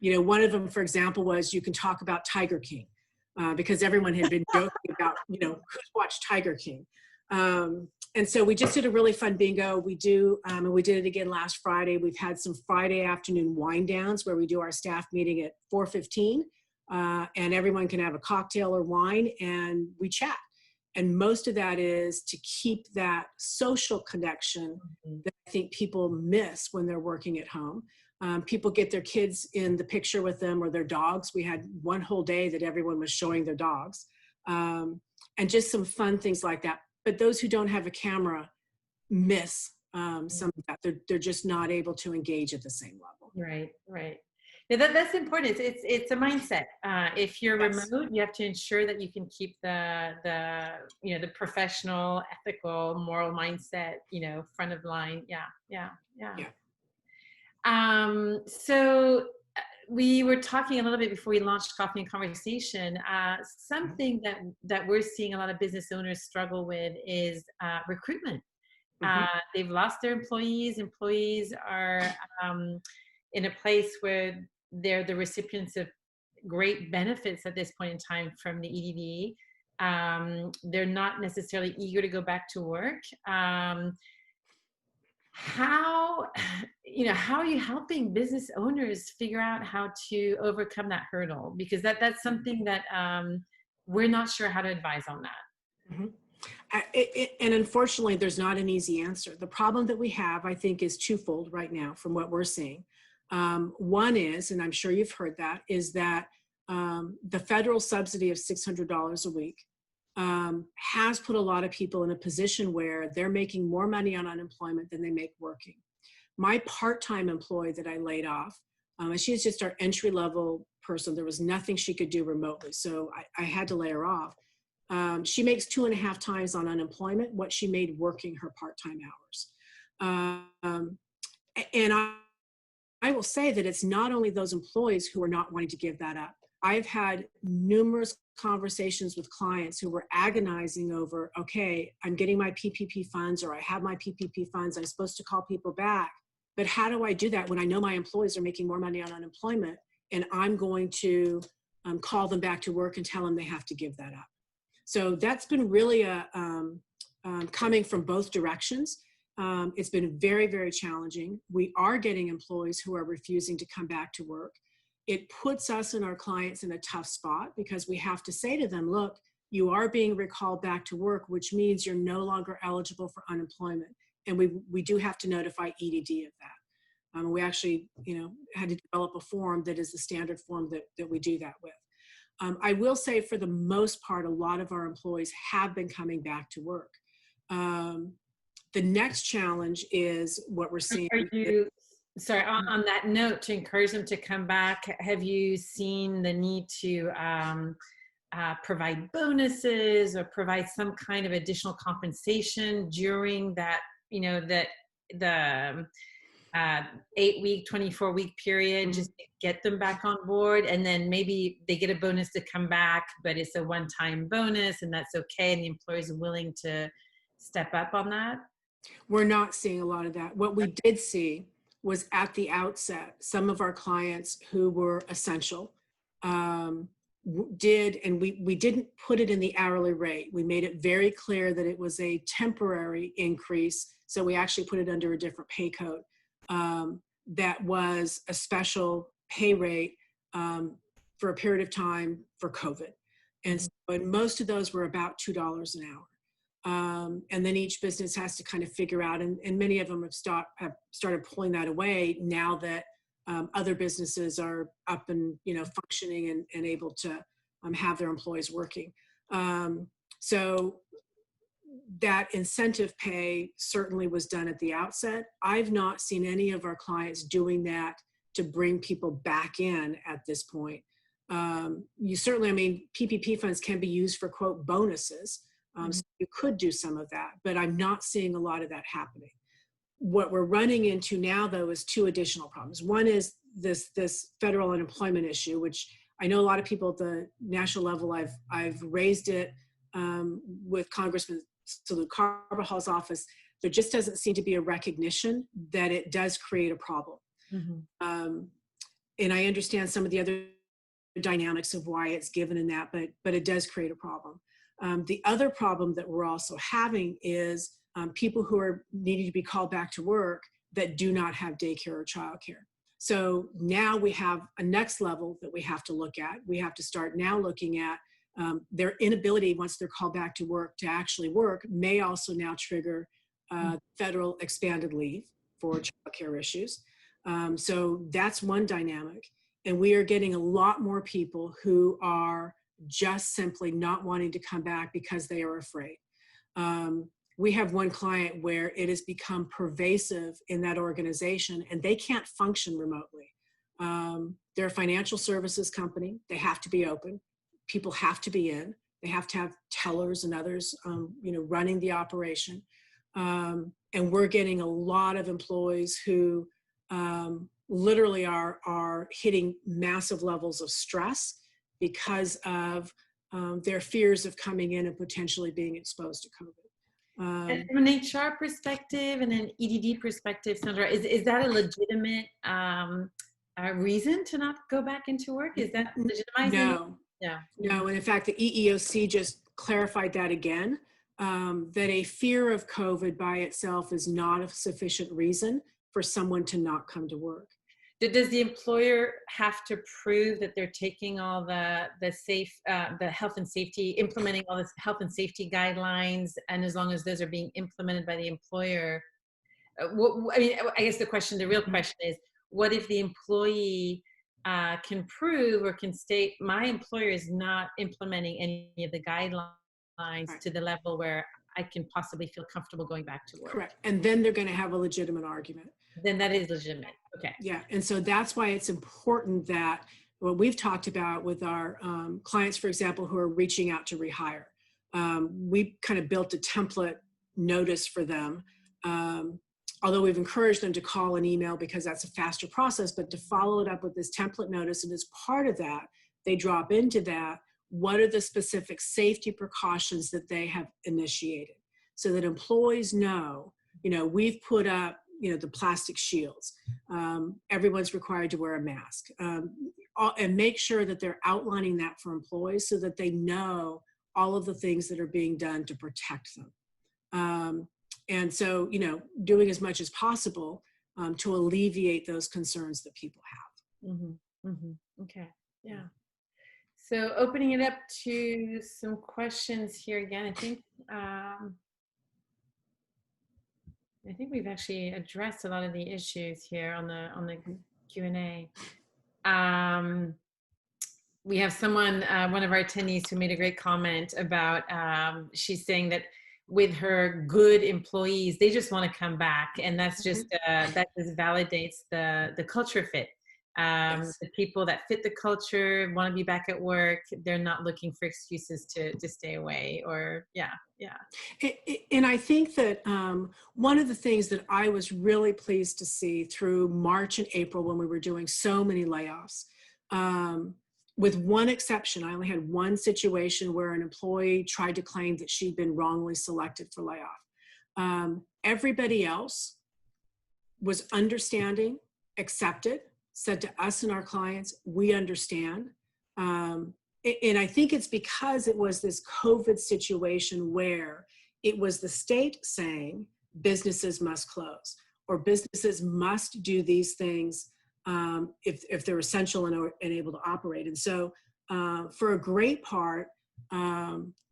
One of them, for example, was you can talk about Tiger King because everyone had been joking about, who's watched Tiger King. And so we just did a really fun bingo. We do, and we did it again last Friday. We've had some Friday afternoon wind downs where we do our staff meeting at 4:15, and everyone can have a cocktail or wine and we chat. And most of that is to keep that social connection that I think people miss when they're working at home. People get their kids in the picture with them or their dogs. We had one whole day that everyone was showing their dogs, and just some fun things like that. But those who don't have a camera miss some of that. They're just not able to engage at the same level. Right. Yeah, that's important. It's a mindset. If you're Yes. remote, you have to ensure that you can keep the professional, ethical, moral mindset, front of line. Yeah. So we were talking a little bit before we launched Coffee and Conversation. Something that we're seeing a lot of business owners struggle with is recruitment. They've lost their employees. Employees are in a place where they're the recipients of great benefits at this point in time from the EDD. They're not necessarily eager to go back to work. How are you helping business owners figure out how to overcome that hurdle? Because that's something that we're not sure how to advise on that. Mm-hmm. And unfortunately, there's not an easy answer. The problem that we have, I think, is twofold right now from what we're seeing. One is, and I'm sure you've heard that, is that the federal subsidy of $600 a week has put a lot of people in a position where they're making more money on unemployment than they make working. My part-time employee that I laid off, and she's just our entry-level person. There was nothing she could do remotely, so I had to lay her off. She makes 2.5 times on unemployment what she made working her part-time hours. And I will say that it's not only those employees who are not wanting to give that up. I've had numerous conversations with clients who were agonizing over, okay, I'm getting my PPP funds, or I have my PPP funds, I'm supposed to call people back. But how do I do that when I know my employees are making more money on unemployment, and I'm going to call them back to work and tell them they have to give that up? So that's been really coming from both directions. It's been very, very challenging. We are getting employees who are refusing to come back to work. It puts us and our clients in a tough spot because we have to say to them, look, you are being recalled back to work, which means you're no longer eligible for unemployment. And we do have to notify EDD of that. We actually, had to develop a form that is the standard form that we do that with. I will say for the most part, a lot of our employees have been coming back to work. The next challenge is what we're seeing. Sorry, on that note, to encourage them to come back, have you seen the need to provide bonuses or provide some kind of additional compensation during that, the 8-week, 24-week period, just to get them back on board? And then maybe they get a bonus to come back, but it's a one-time bonus and that's okay, and the employer is willing to step up on that? We're not seeing a lot of that. What we did see was at the outset, some of our clients who were essential did, and we didn't put it in the hourly rate. We made it very clear that it was a temporary increase. So we actually put it under a different pay code that was a special pay rate for a period of time for COVID. And so most of those were about $2 an hour. And then each business has to kind of figure out, and many of them have started pulling that away now that other businesses are up and functioning and able to have their employees working. So that incentive pay certainly was done at the outset. I've not seen any of our clients doing that to bring people back in at this point. You certainly, PPP funds can be used for, quote, bonuses. So you could do some of that, but I'm not seeing a lot of that happening. What we're running into now, though, is two additional problems. One is this federal unemployment issue, which I know a lot of people at the national level, I've raised it with Congressman Salute Carvajal's office. There just doesn't seem to be a recognition that it does create a problem. And I understand some of the other dynamics of why it's given in that, but it does create a problem. The other problem that we're also having is people who are needing to be called back to work that do not have daycare or childcare. So now we have a next level that we have to look at. We have to start now looking at their inability, once they're called back to work, to actually work, may also now trigger federal expanded leave for childcare issues. So that's one dynamic. And we are getting a lot more people who are just simply not wanting to come back because they are afraid. We have one client where it has become pervasive in that organization and they can't function remotely. They're a financial services company. They have to be open. People have to be in. They have to have tellers and others, running the operation. And we're getting a lot of employees who literally are hitting massive levels of stress because of their fears of coming in and potentially being exposed to COVID. And from an HR perspective and an EDD perspective, Sandra, is that a legitimate reason to not go back into work? Is that legitimizing? No. And in fact, the EEOC just clarified that again, that a fear of COVID by itself is not a sufficient reason for someone to not come to work. Does the employer have to prove that they're taking all the health and safety, implementing all the health and safety guidelines, and as long as those are being implemented by the employer? I guess the real question is, what if the employee can prove or can state, my employer is not implementing any of the guidelines to the level where I can possibly feel comfortable going back to work? Correct. And then they're going to have a legitimate argument. Then that is legitimate. Okay. Yeah. And so that's why it's important that what we've talked about with our clients, for example, who are reaching out to rehire, we kind of built a template notice for them. Although we've encouraged them to call and email because that's a faster process, but to follow it up with this template notice. And as part of that, they drop into that, what are the specific safety precautions that they have initiated so that employees know, we've put up, the plastic shields. Everyone's required to wear a mask. And make sure that they're outlining that for employees so that they know all of the things that are being done to protect them. And so, doing as much as possible to alleviate those concerns that people have. Mm-hmm. Mm-hmm. Okay. Yeah. So opening it up to some questions here again, I think we've actually addressed a lot of the issues here on the Q&A. We have someone, one of our attendees, who made a great comment about, she's saying that with her good employees, they just want to come back, and that's just that just validates the culture fit. Yes. The people that fit the culture want to be back at work. They're not looking for excuses to stay away, or yeah. And I think that one of the things that I was really pleased to see through March and April, when we were doing so many layoffs, with one exception, I only had one situation where an employee tried to claim that she'd been wrongly selected for layoff. Everybody else was understanding, accepted, said to us and our clients, we understand. And I think it's because it was this COVID situation where it was the state saying businesses must close or businesses must do these things if they're essential and able to operate. And so for a great part,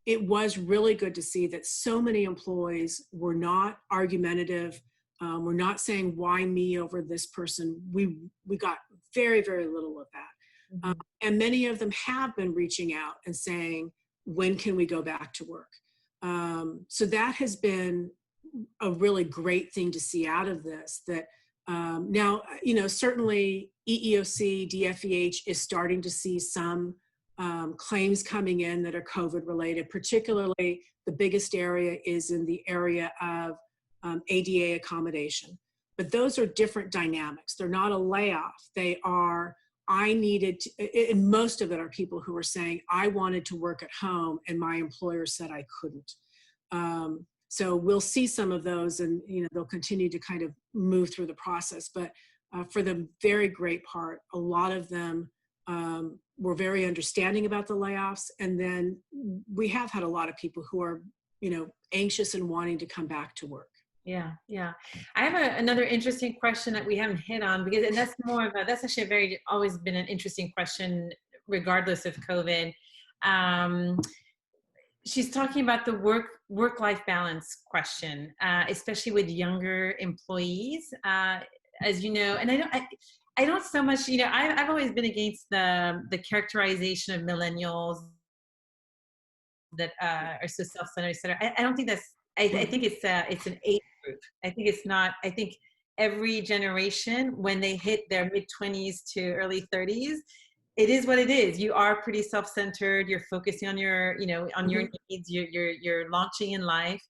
it was really good to see that so many employees were not argumentative. We're not saying, why me over this person? We got very, very little of that. Mm-hmm. And many of them have been reaching out and saying, when can we go back to work? So that has been a really great thing to see out of this, that now, certainly EEOC, DFEH is starting to see some claims coming in that are COVID related. Particularly, the biggest area is in the area of ADA accommodation. But those are different dynamics. They're not a layoff. They are, and most of it are people who are saying, I wanted to work at home and my employer said I couldn't. So we'll see some of those, and they'll continue to kind of move through the process. But for the very great part, a lot of them were very understanding about the layoffs. And then we have had a lot of people who are, anxious and wanting to come back to work. Yeah. I have another interesting question that we haven't hit on, and that's that's actually always been an interesting question, regardless of COVID. She's talking about the work-life balance question, especially with younger employees, as you know. And I don't so much, I've always been against the characterization of millennials that are so self-centered, et cetera. I don't think that's. I think it's an age group. I think it's not. I think every generation, when they hit their mid-20s to early 30s, it is what it is. You are pretty self-centered. You're focusing on your, on your needs. You're launching in life.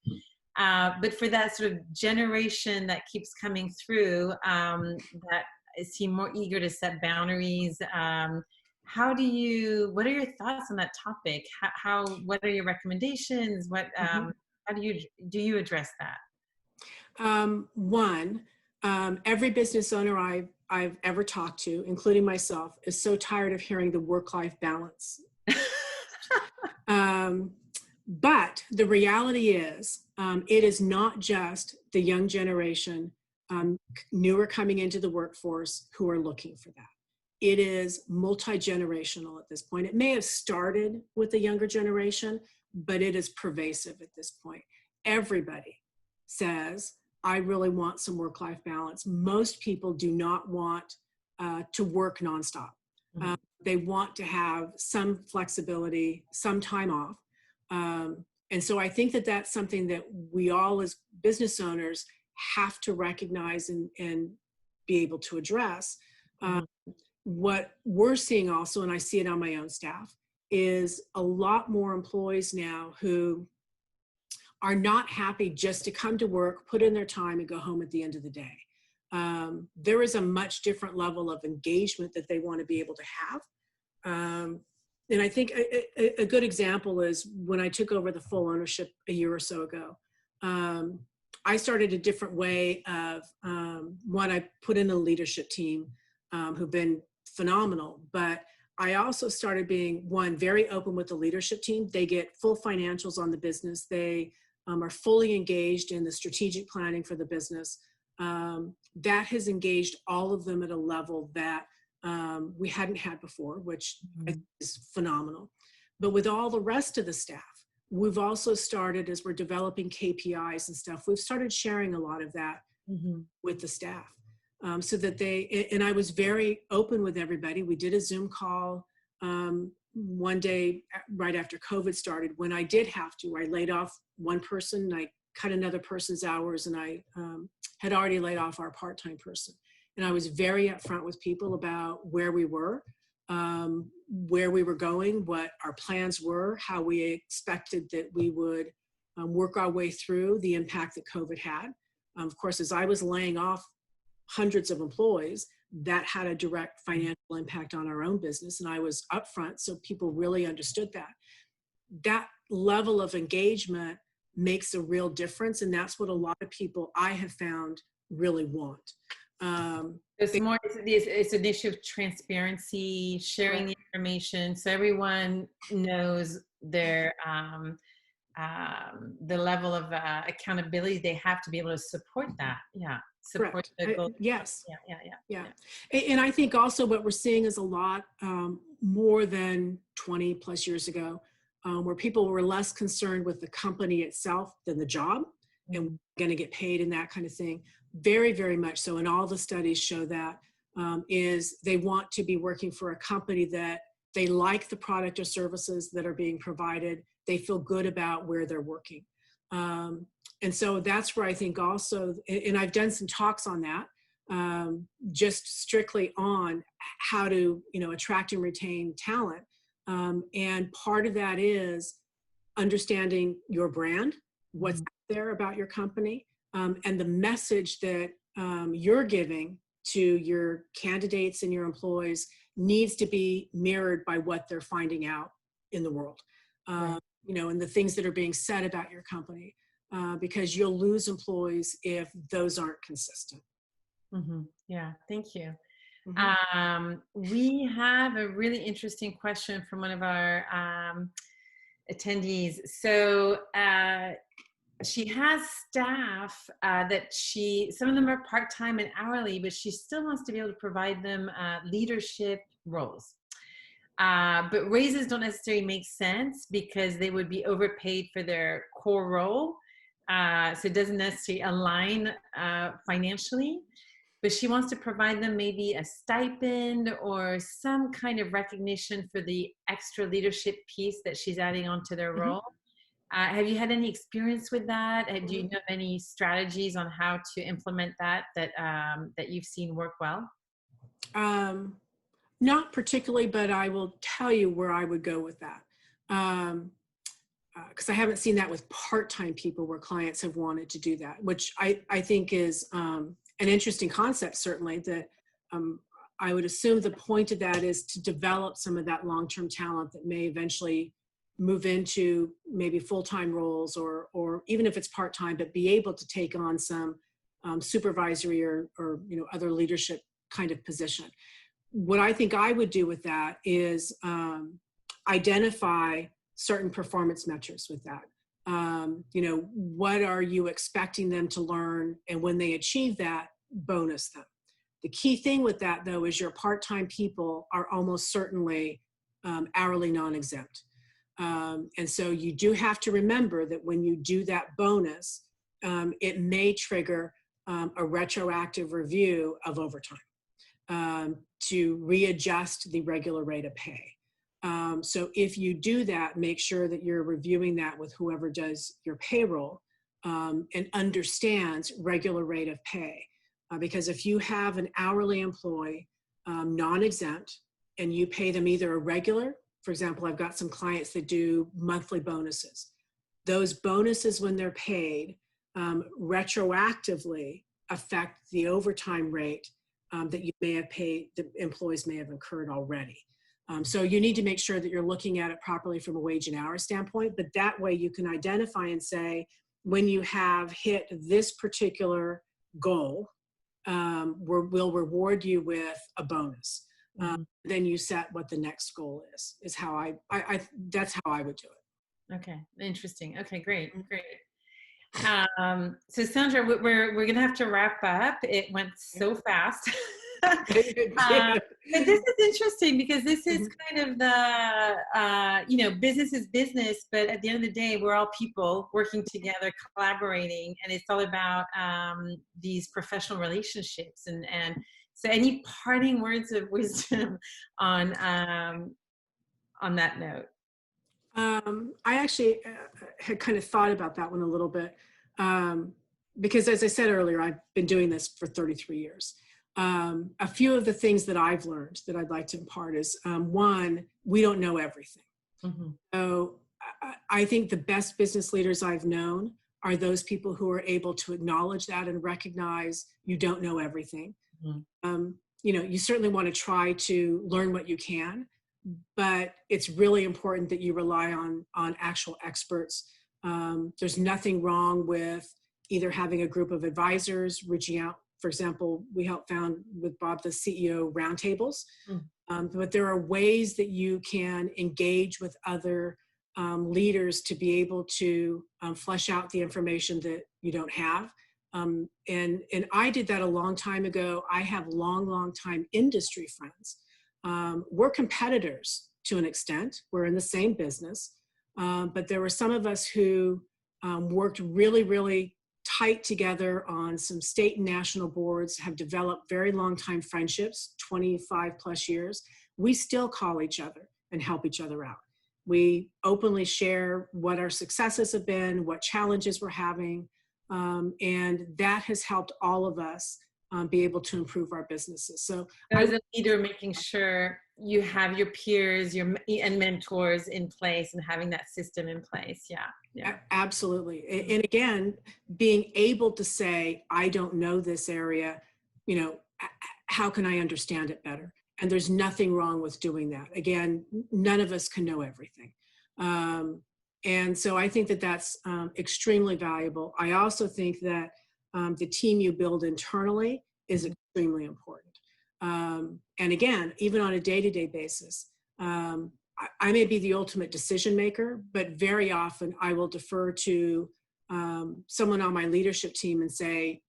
But for that sort of generation that keeps coming through, that seem more eager to set boundaries. What are your thoughts on that topic? What are your recommendations? How do you address that? One, every business owner I've ever talked to, including myself, is so tired of hearing the work-life balance. But the reality is, it is not just the young generation, newer coming into the workforce, who are looking for that. It is multi-generational at this point. It may have started with the younger generation, but it is pervasive at this point. Everybody says, I really want some work-life balance. Most people do not want to work nonstop. Mm-hmm. They want to have some flexibility, some time off. And so I think that that's something that we all as business owners have to recognize and be able to address. What we're seeing also, and I see it on my own staff, is a lot more employees now who are not happy just to come to work, put in their time, and go home at the end of the day. There is a much different level of engagement that they want to be able to have. And I think a good example is when I took over the full ownership a year or so ago. I started a different way of, one, I put in a leadership team who've been phenomenal, but I also started being, one, very open with the leadership team. They get full financials on the business. They are fully engaged in the strategic planning for the business. That has engaged all of them at a level that we hadn't had before, which I think is phenomenal. But with all the rest of the staff, we've also started, as we're developing KPIs and stuff, we've started sharing a lot of that with the staff. So that and I was very open with everybody. We did a Zoom call one day right after COVID started. When I did have to, I laid off one person, I cut another person's hours, and I had already laid off our part-time person. And I was very upfront with people about where we were going, what our plans were, how we expected that we would work our way through the impact that COVID had. Of course, as I was laying off hundreds of employees, that had a direct financial impact on our own business. And I was upfront, so people really understood that. That level of engagement makes a real difference. And that's what a lot of people I have found really want. It's an issue of transparency, sharing the information, so everyone knows their the level of accountability they have to be able to support that. Support the goal. Yes. Yeah. And I think also what we're seeing is a lot more than 20 plus years ago, where people were less concerned with the company itself than the job and going to get paid and that kind of thing. Very, very much so. And all the studies show that is they want to be working for a company that they like the product or services that are being provided. They feel good about where they're working. And so that's where I think also, and I've done some talks on that, just strictly on how to, attract and retain talent. And part of that is understanding your brand, what's out there about your company, and the message that you're giving to your candidates and your employees needs to be mirrored by what they're finding out in the world, and the things that are being said about your company, because you'll lose employees if those aren't consistent. Yeah, thank you. We have a really interesting question from one of our attendees. So she has staff that some of them are part-time and hourly, but she still wants to be able to provide them leadership roles. But raises don't necessarily make sense because they would be overpaid for their core role. So it doesn't necessarily align financially. But she wants to provide them maybe a stipend or some kind of recognition for the extra leadership piece that she's adding onto their role. Have you had any experience with that? Do you know any strategies on how to implement that you've seen work well? Not particularly, but I will tell you where I would go with that. Because I haven't seen that with part-time people where clients have wanted to do that, which I think is an interesting concept, certainly, that I would assume the point of that is to develop some of that long-term talent that may eventually move into maybe full-time roles or even if it's part-time, but be able to take on some supervisory or other leadership kind of position. What I think I would do with that is identify certain performance metrics with that. What are you expecting them to learn? And when they achieve that, bonus them. The key thing with that, though, is your part-time people are almost certainly hourly non-exempt. And so you do have to remember that when you do that bonus, it may trigger a retroactive review of overtime to readjust the regular rate of pay. So if you do that, make sure that you're reviewing that with whoever does your payroll and understands regular rate of pay. Because if you have an hourly employee, non-exempt, and you pay them either a regular for example, I've got some clients that do monthly bonuses. Those bonuses, when they're paid, retroactively affect the overtime rate that you may have paid, the employees may have incurred already. So you need to make sure that you're looking at it properly from a wage and hour standpoint, but that way you can identify and say, when you have hit this particular goal, we'll reward you with a bonus. Then you set what the next goal is how I that's how I would do it. Okay, interesting. Okay, great. So Sandra, we're gonna have to wrap up. It went so fast. But this is interesting because this is kind of the business is business, but at the end of the day, we're all people working together, collaborating, and it's all about these professional relationships. And so, any parting words of wisdom on that note? I actually had kind of thought about that one a little bit because, as I said earlier, I've been doing this for 33 years. A few of the things that I've learned that I'd like to impart is, one, we don't know everything. So I think the best business leaders I've known are those people who are able to acknowledge that and recognize you don't know everything. You certainly want to try to learn what you can, but it's really important that you rely on actual experts. There's nothing wrong with either having a group of advisors, reaching out. For example, we helped found with Bob the CEO roundtables, but there are ways that you can engage with other leaders to be able to flesh out the information that you don't have. And I did that a long time ago. I have long time industry friends. We're competitors to an extent. We're in the same business, but there were some of us who worked really tight together on some state and national boards, have developed very long time friendships, 25 plus years. We still call each other and help each other out. We openly share what our successes have been, what challenges we're having, and that has helped all of us be able to improve our businesses. So as a leader, making sure you have your peers and mentors in place and having that system in place. Yeah. Absolutely. And again, being able to say, I don't know this area, how can I understand it better? And there's nothing wrong with doing that. Again, none of us can know everything. And so I think that that's extremely valuable. I also think that the team you build internally is extremely important. And again, even on a day-to-day basis, I may be the ultimate decision maker, but very often I will defer to someone on my leadership team and say,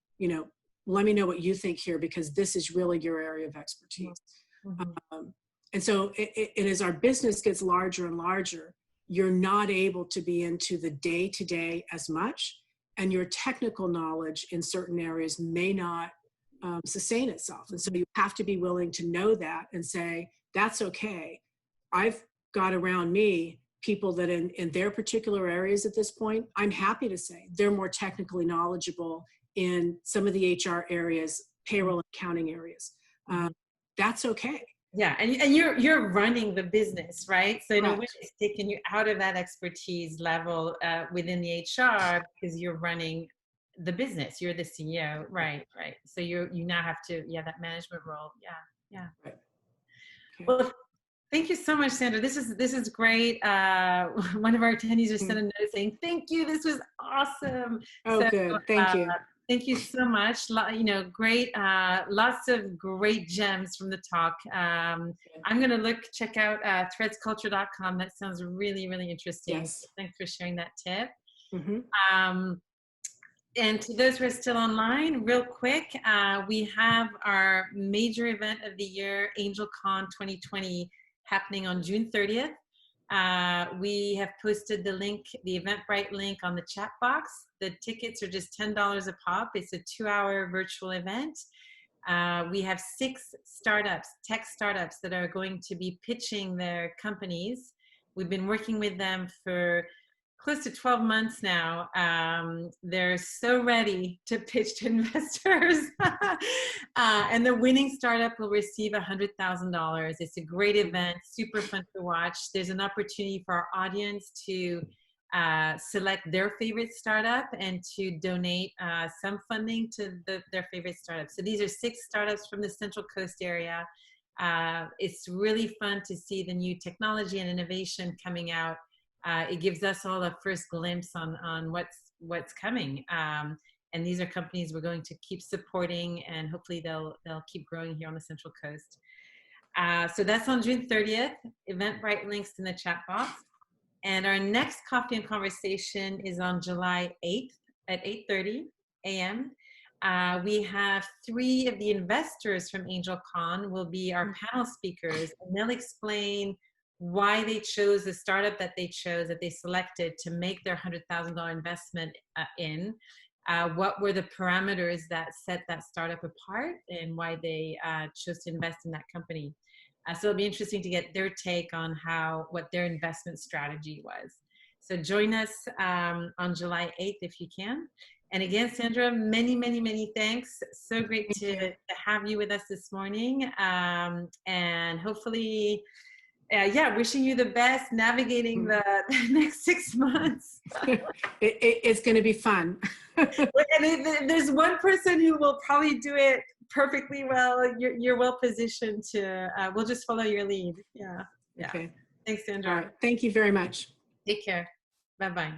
let me know what you think here, because this is really your area of expertise. And so and as our business gets larger and larger, you're not able to be into the day-to-day as much, and your technical knowledge in certain areas may not sustain itself. And so you have to be willing to know that and say, that's okay. I've got around me people that in their particular areas at this point, I'm happy to say they're more technically knowledgeable in some of the HR areas, payroll and accounting areas. That's okay. Yeah, and you're running the business, right? So in a way, it's taking you out of that expertise level within the HR because you're running the business. You're the CEO, right? So you now have to, that management role. Yeah. Right. Okay. Well, thank you so much, Sandra. This is great. One of our attendees just sent a note saying, "Thank you. This was awesome." Oh, good. Thank you. Thank you so much. Great, lots of great gems from the talk. I'm going to check out threadsculture.com. That sounds really, really interesting. Yes. Thanks for sharing that tip. And to those who are still online, real quick, we have our major event of the year, AngelCon 2020, happening on June 30th. We have posted the link, the Eventbrite link on the chat box. The tickets are just $10 a pop. It's a 2-hour virtual event. We have 6 startups, tech startups, that are going to be pitching their companies. We've been working with them for close to 12 months now. They're so ready to pitch to investors. And the winning startup will receive $100,000. It's a great event, super fun to watch. There's an opportunity for our audience to select their favorite startup and to donate some funding to their favorite startup. So these are 6 startups from the Central Coast area. It's really fun to see the new technology and innovation coming out. It gives us all a first glimpse on what's coming. And these are companies we're going to keep supporting, and hopefully they'll keep growing here on the Central Coast. So that's on June 30th. Eventbrite links in the chat box. And our next Coffee and Conversation is on July 8th at 8:30 a.m. We have 3 of the investors from AngelCon will be our panel speakers, and they'll explain why they chose the startup that they chose, that they selected to make their $100,000 investment in. What were the parameters that set that startup apart, and why they chose to invest in that company. So it'll be interesting to get their take on what their investment strategy was. So join us on July 8th if you can. And again, Sandra, many, many, many thanks. So great to have you with us this morning. And hopefully, wishing you the best navigating the next 6 months. It's going to be fun. And if there's one person who will probably do it perfectly well, you're well positioned to, we'll just follow your lead. Yeah. Okay. Thanks, Sandra. All right. Thank you very much. Take care. Bye-bye.